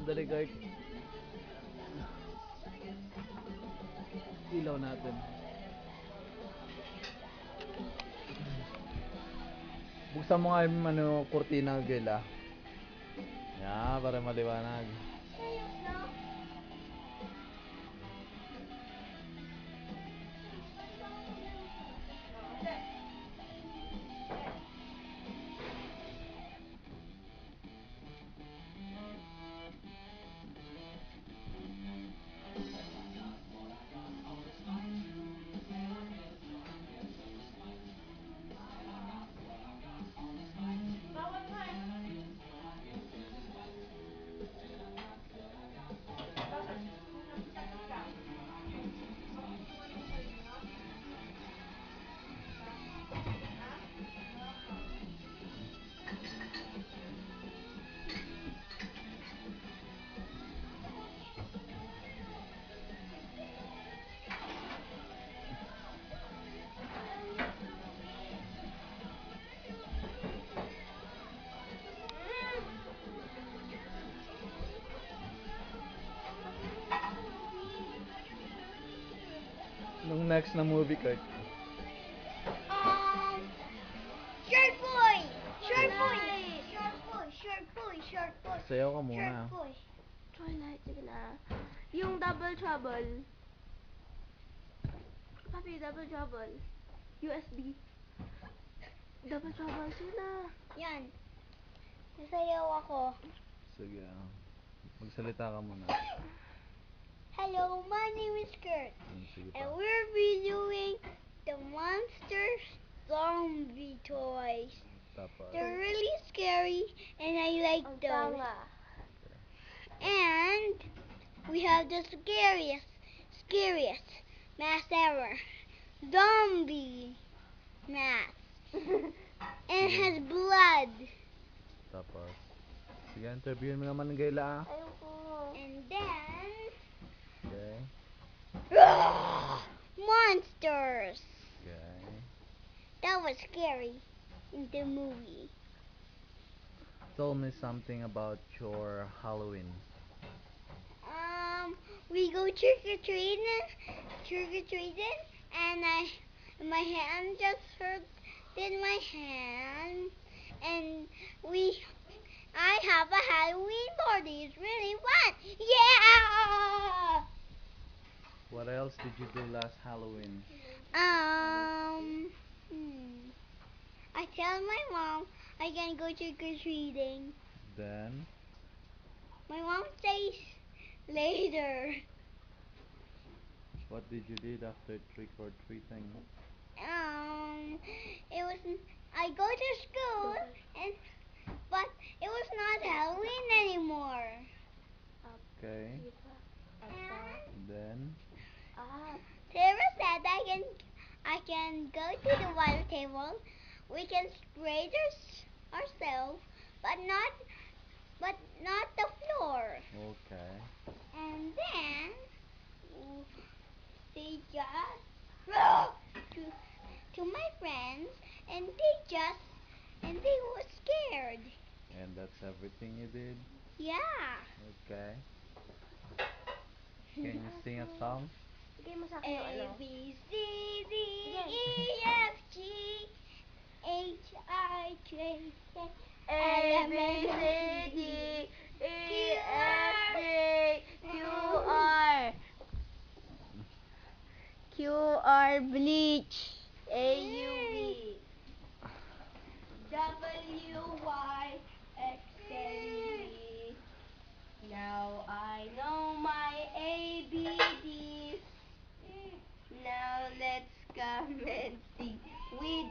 Dali guard. Ilaw natin. Buksan mo nga yung kurtina, girl, ah. Yan, para maliwanag. Nung next na movie, Kurt? Shark Boy! Shark Boy! Shark Boy! Shark Boy! Shark Boy! Sayaw ka muna. Shark Boy! Twilight, sige na. Yung Double Trouble. Papi, Double Trouble. USB. Double Trouble, sige na. Yan. Nasayaw ako. Sige, magsalita ka muna. Hello, my name is Kurt. Sige And pa. we're reviewing the Monster Zombie toys. Tapos. They're really scary and I like Ang those. tanga. And we have the scariest mask ever. Zombie mask. And it has blood. Tapos. Sige, interviewin mo naman ng Gayla, ah. Ayoko. And then Okay. monsters. Okay. That was scary in the movie. Tell me something about your Halloween. We go trick-or-treating, and my hand just hurt in my hand, and I have a Halloween party. It's really fun. Yeah! What else did you do last Halloween? I tell my mom I can go trick-or-treating. Then, My mom says later. what did you do after trick or treating? It was I go to school but it was not Halloween anymore. Okay. And Then, Sarah said I can go to the water table. We can spray ourselves, but not the floor. okay. And then they just to my friends, and they were scared. And that's everything you did? Yeah. Okay. Can you sing a song? Bigay mo sa akin yung ano. A B C D E F G H I J K A, B, C, D, E, F, G, Q, R. Q, R, bleach. A, U, V. W, Y, X, and Z. Now I know my ABCs. Now let's come and sing with